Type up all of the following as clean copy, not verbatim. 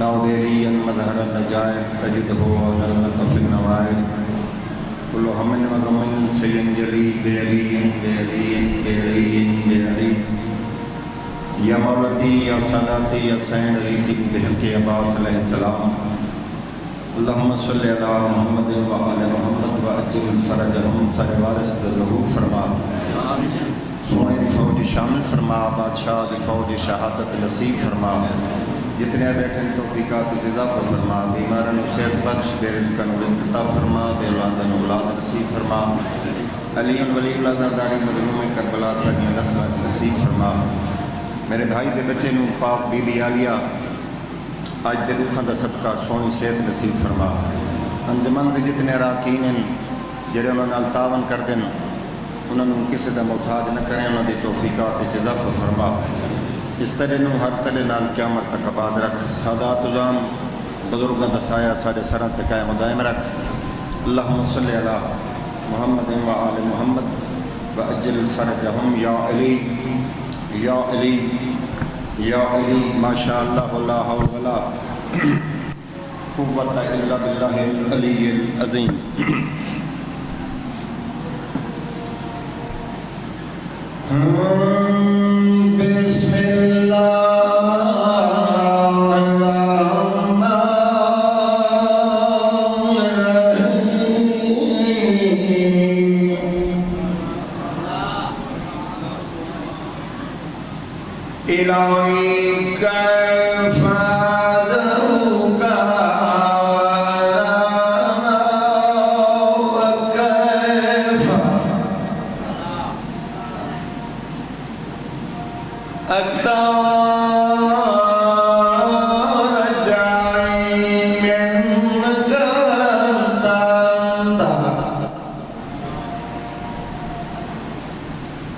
نوديريا مظهر النجائب تجده ونلنك في النوائب كل هم وغم سينجلي بيري بيري بيري بيري يا مولتي يا ساداتي يا سين رئيسي بحق عباس علیہ السلام اللهم صل على محمد وعلى محمد وأجل فرجهم سروارس ظهور فرما سونے دی فوج شامل فرما بادشاہ دی فوج شہادت نصیب فرما جتنے بیٹھے توفیقات اضافہ فرما بیمارن صحت بخش بے رزقن رزق عطا فرما بے اولادن اولاد نصیب فرما علی ولی اللہ داری مظلوم کربلا سانیاں نسلاں نصیب فرما میرے بھائی دے بچے نوں پاک بی بی عالیہ آج دے روحاں دا صدقہ سونی صحت نصیب فرما انجمن دے جتنے اراکین ہیں جڑے انہاں نال تعاون کردے انہوں نے کسی دا محتاج نہ کریں انہوں نے توفیقات اضافہ فرما اس طرح نو ہر طرح نال قیامت تک آباد رکھ سادات عظام بزرگاں دا سایہ سارے سراں تے قائم و دائم رکھ اللہم صلی علی محمد و آل محمد وعجل فرجہم یا علی یا علی یا علی ما شاء اللہ لا حول ولا قوت الا باللہ العلی العظیم بسم اللہ الرحمن الرحیم الہی کیف ادعوک وکیف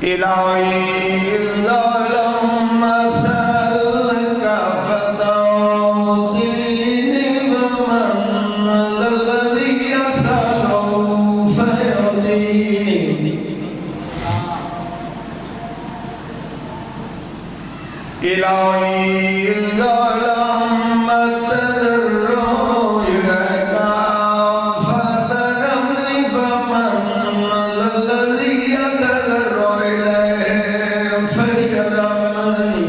إلهي اللهم سألك فتعطيني بمن الذي يسأل فيعطيني إلهي اللهم تضرع إليك فاضربني فمن الذي يتضرع إليه فيرحمني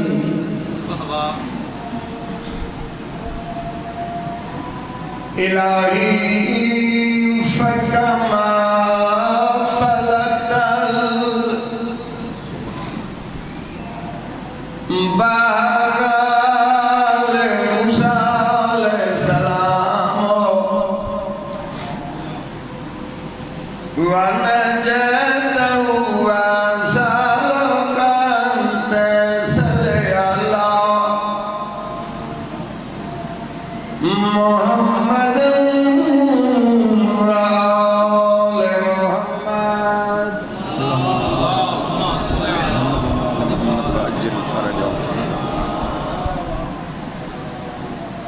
إلهي فكما فلقت بہر موسیٰ علیہ السلام ونجیتہ وسألک أن تصلی علی محمد وآل محمد وأجل فرجهم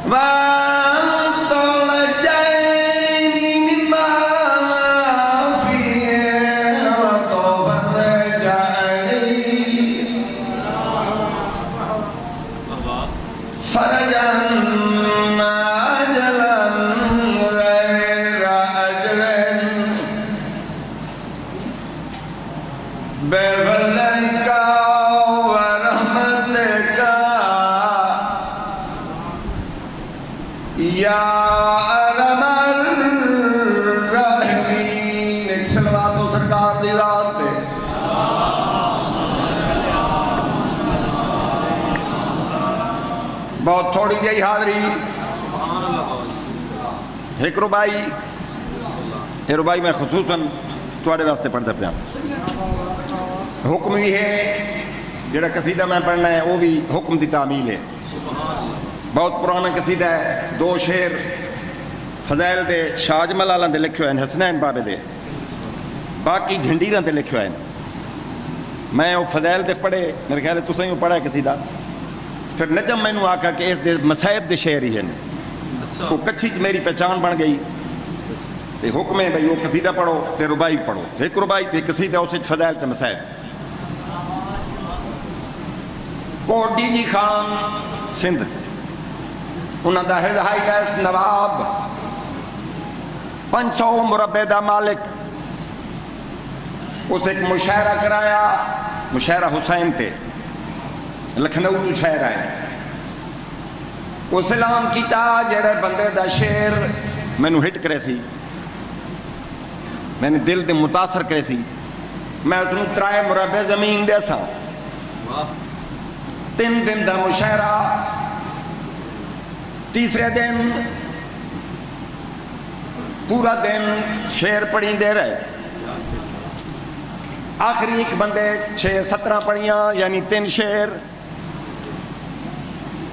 وأنت نجيني مما فيه وتفرج عني فرجا عاجلا غير أجل بفضلك ورحمتك یا ارحم الراحمین ایک صلوات و سرکار دی رات تے بہت تھوڑی جائی حاضری ایک ربائی میں خصوصاً تواڈے واسطے پڑھتا پیا حکم بھی ہے جڑا قصیدہ میں پڑھنا ہے وہ بھی حکم دی تعمیل ہے بہت پرانا قصیدہ ہے دو شعر فضائل دے شاہ اجمل آلہ دے لکھے ہوئے ہیں حسنین بابے دے باقی جھنڈیراں دے لکھے ہوئے ہیں میں وہ فضائل دے پڑھے میرے خیال ہے تسیں وہ پڑھا ہے قصیدہ پھر نجم میں نے آکھا کہ اس دے مصائب دے شعر ہی ہیں وہ کچھی میری پہچان بن گئی تے حکم ہے بھئی وہ قصیدہ پڑھو تے ربائی پڑھو ایک ربائی تے قصیدہ اسے فضائل تے مصائب کوٹی جی خان سندھ انہوں دا ہز ہائینس نواب 500 مربع دا مالک اس ایک مشاعرہ کرایا، مشاعرہ حسین تے لکھنؤ تو شہر آئے، وہ سلام کیتا جڑے بندے دا شیر میں نو ہٹ کرے سی، میں نے دل دے متاثر کرے سی، میں اتنو 3 مربع زمین دے سا، 3 دن دا مشاعرہ، تیسرے دن پورا دن شیر پڑھی دے رہے، آخری ایک بندے 6-17 پڑھیاں یعنی 3 شیر،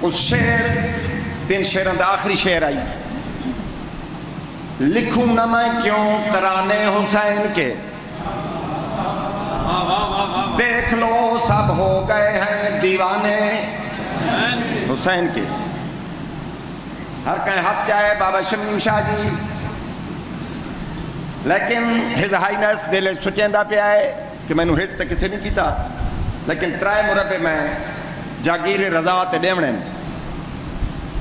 اس شیر 3 شیروں دا آخری شیر آئی، لکھوں نہ میں کیوں ترانے حسین کے، دیکھ لو سب ہو گئے ہیں دیوانے حسین کے، ہر کہیں ہاتھ چاہے بابا شمیم شاہ جی، لیکن ہز ہائینس دل سچیندہ پہ آئے کہ میں نے ہٹ تک کسی نہیں کیتا، لیکن 3 مربع میں جاگیر رضا تے ڈیمڑیں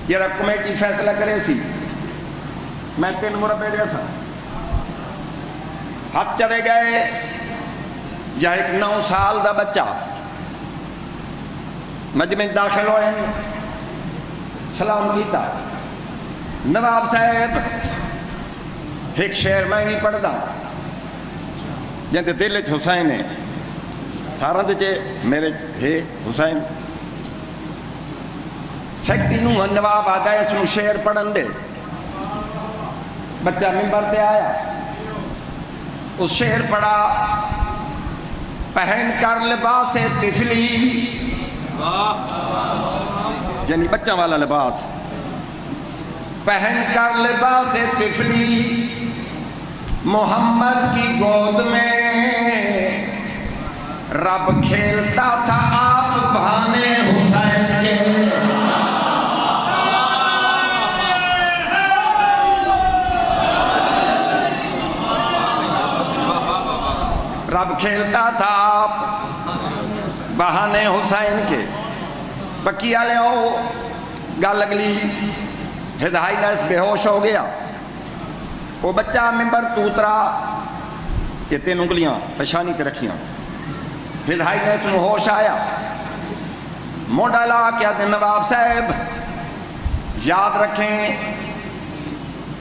یہ کمیٹی فیصلہ کرے سی، میں 3 مربع دے سا، ہاتھ چوے گئے یا ایک 9 سال دا بچہ مجمع داخل ہوئے، سلام کیتا، نواب صاحب ایک شعر میں بھی پڑھ دا جنتے دل حسین ہے، سارا دے میرے ہے حسین، سیکٹری نو نواب آتا ہے سنو شعر پڑھن دے، بچہ ممبر پہ آیا، اس شعر پڑھا، پہن کر لباس طفلی، یعنی بچہ والا لباس، پہن کر لباس طفلی محمد کی گود میں رب کھیلتا تھا آپ بہانے حسین کے، رب کھیلتا تھا آپ بہانے حسین کے، بکی آلے ہو گل اگلی ہز ہائینس بے ہوش ہو گیا، وہ بچہ ممبر تو اترا، یہ 3 انگلیاں پیشانی تے رکھیاں، ہز ہائینس نو ہوش آیا، موڈا لا کیا دے نواب صاحب یاد رکھیں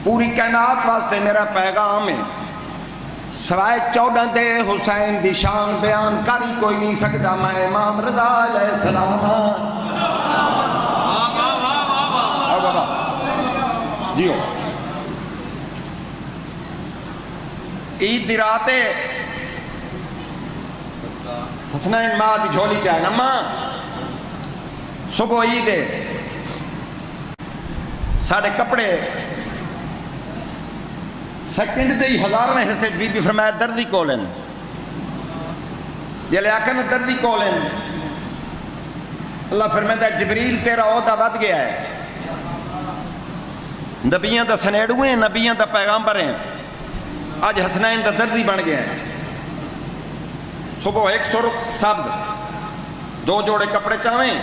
پوری کائنات واسطے میرا پیغام ہے، سوائے 14 دے حسین دی شان بیان کاری کوئی نہیں سکتا، میں امام رضا علیہ السلام جیو عید دی راتے حسنین ماں دی جھولی چاہے نماں صبح عید ہے، سارے کپڑے سیکنڈ دے 1000ویں حصے بی بی فرمایا دردی کولن، جلے آکن دردی کولن، اللہ فرمایا جبریل تیرا عہدہ بد گیا ہے، نبیاں دا سنیڑویں نبیاں دا پیغامبر ہیں، آج حسنین دا دردی بن گیا ہے، صبح ایک سرخ سبز 2 جوڑے کپڑے چاہیں،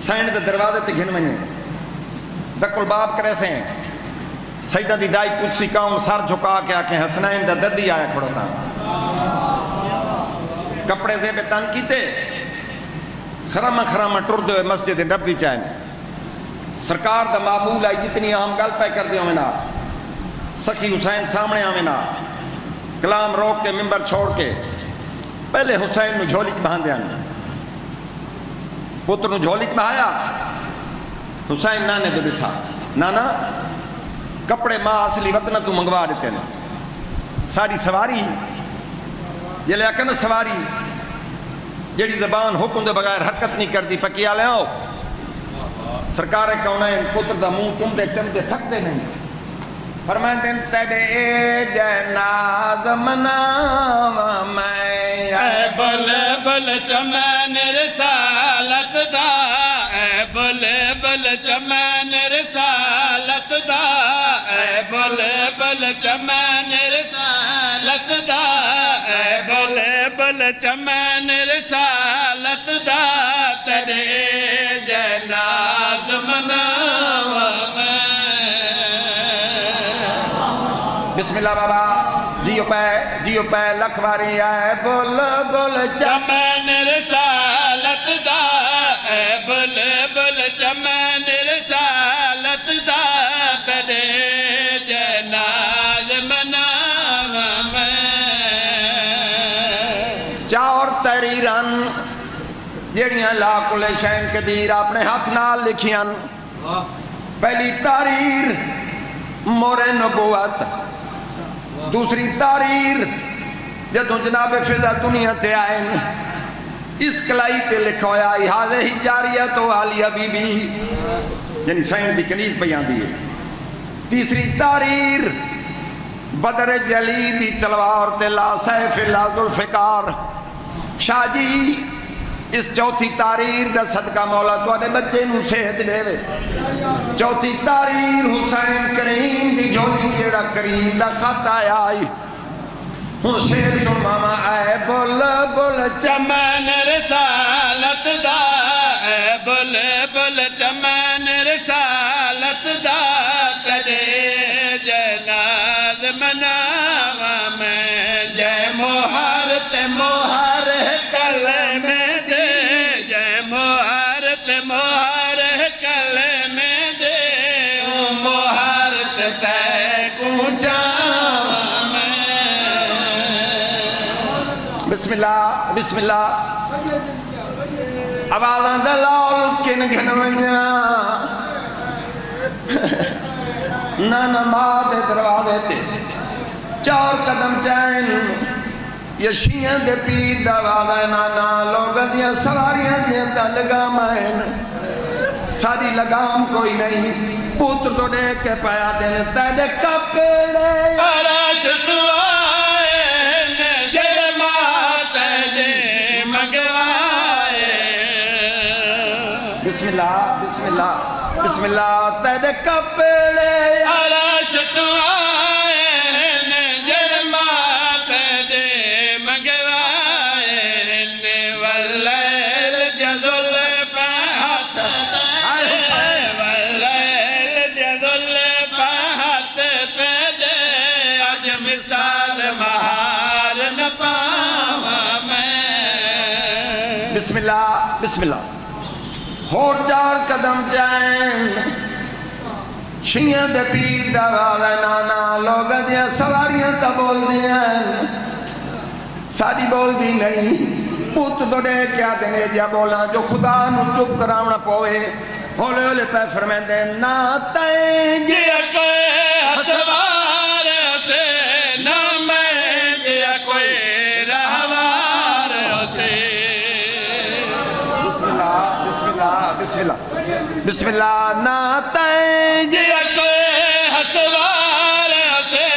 سینڈ دے دروازے تے گھن منیں، دکل باب کرے سے ہیں، سیدہ دی دائی قدسی کام سر جھکا کے آکے حسنین دا دردی آیا کھڑو تھا، کپڑے دے بے تن کیتے، خرامہ خرامہ ٹر دے مسجد ڈبی چاہیں، سرکار دا معمول آئی جتنی اہم گل پہ کر دے ہوئے سخی حسین سامنے آوینا، کلام روک کے ممبر چھوڑ کے پہلے حسین نو جھولی چ بہان دیا، پتر نو جھولی چ بہایا، حسین نانے دے بٹھا، نانا کپڑے ماں اصلی وطنہ تو منگوا دیتے ہیں، ساری سواری جلے اکن سواری جیڑی زبان حکم دے بغیر حرکت نہیں کر دی، پکی آلے ہو سرکار کونین پتر دا منہ چمدے چمدے تھک دے نہیں، فرمائیں دن تیرے جناز مناوا میں، اے بل بل چمن رسالت دا، اے بل بل چمن رسالت دا، اے بل بل چمن رسالت دا، اے بل بل چمن رسالت دا، تیرے جناز مناوا بسم اللہ بابا جیو پہ لکھواری آئے بل بل چمن رسالت دا اے بل بل چمن رسالت دا تیرے جناز مناوا میں چار تحریرن جیڑیاں لا کل شین قدیر اپنے ہاتھ نال لکھیاں پہلی تحریر مور نبوت دوسری تحریر جدوں جناب فضا دنیا تے آئین اس کلائی تے لکھا ہویا احاظہ ہی جاریہ تو عالیہ بی بی یعنی سائن دی کنیز پیان دیئے تیسری تحریر بدر جلی دی تلوار تے لا سیف لا ذوالفقار شاہ جی اس چوتھی تحریر دا صدقہ مولا تو آنے بچے نو صحت دے وے چوتھی تحریر حسین کریم دی جولی جیڑا کریم دا خط آیا آئی حسین تو ماما آئے بول بول چمن رسالت دا اے بول بول چمن رسالت دا تیرے جناز مناوا میں جے مہارت مہار کلمے مہار کلمے دے مہارت تے کونچا میں بسم اللہ آوازاں دلال کن گھنویاں نانا ماں دے دروازے تے چار قدم چین یشیاں دے پیر دا وعدہ نانا لوگ دیاں سواریاں دیاں تا لگام آئین ساری لگام کوئی نہیں پوتر تو دے کے پایا دن تیرے کپڑے عرش تو آئین جڑ مات دے منگوائے بسم اللہ تیرے کپڑے عرش تو بسم اللہ ہور چار قدم جائیں شیعہ دے پیر دا وعدہ نانا لوگ دیاں سواریاں تا بول دیاں ساری بول دی نہیں پوت تو دے کیا دینے جا بولا جو خدا نو چپ کراؤنا پوے ہولے ہولے پہ فرمائیں دے نا تائیں جیا کوئی حسوار اسے نا میں جیا کوئی رہوار اسے بسم اللہ نا تائیں جیا کوئی حسوار اسے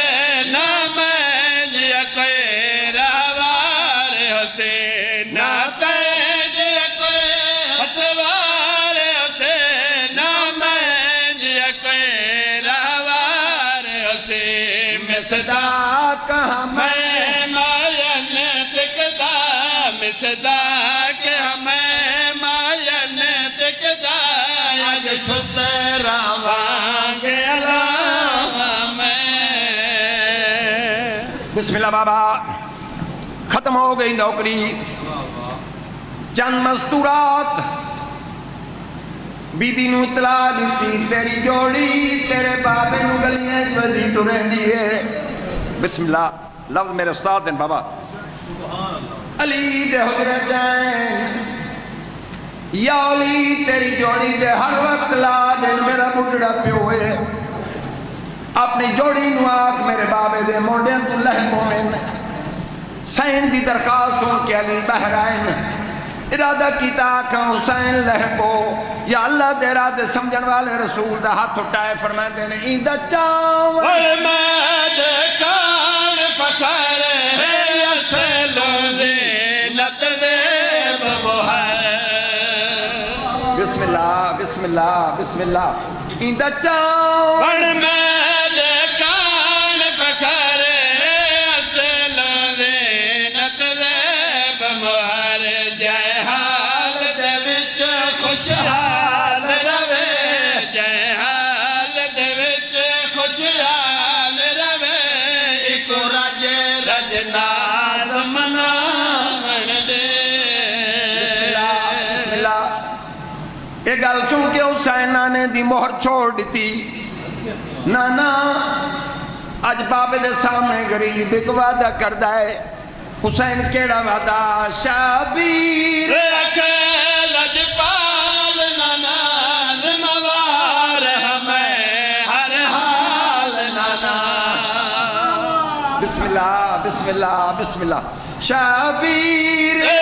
نا میں جیا کوئی رہوار اسے نا تائیں جیا کوئی حسوار اسے نا میں جیا کوئی رہوار اسے مصداق ہمیں مائن تکدا مصداق ہمیں مائن تکدا آج سترہ وانگے اللہ میں بسم اللہ بابا ختم ہو گئی نوکری چند مستورات بی بی نو اطلاع دیتی تیری جوڑی تیرے بابے نو گلیاں جوڑی ٹوریں دیئے بسم اللہ لفظ میرے استاد ہیں بابا علی دے حجرے جائیں یا علی تیری جوڑی دے ہر وقت لا دن میرا بڑھڑا پہ ہوئے اپنی جوڑی نو آگ میرے بابے دے موڑیں تو لہ مومن سین دی درخواست ہوں کہ علی بہرائن ارادہ کیتا کہ حسین لہبو یا اللہ دے ارادے سمجھن والے رسول دا ہاتھ اٹھائے فرمائے دینے ایندہ چاہوں فرماد کان فخر ہے یسلوں زینت زیب محر بسم اللہ بسم اللہ بسم اللہ ایندہ چاہوں فرماد کان فخر ہے یسلوں زینت زیب محر جائے حال دے وچ خوشحال روے جائے حال دے وچ خوشحال روے یہ گل سن کے حسین نانے دی مہر چھوڑ دیتی نانا اج بابے دے سامنے غریب ایک وعدہ کردہ ہے حسین کیڑا وعدہ شابیر لجپال نانا ذموار ہمیں ہر حال نانا بسم اللہ بسم اللہ بسم اللہ شابیر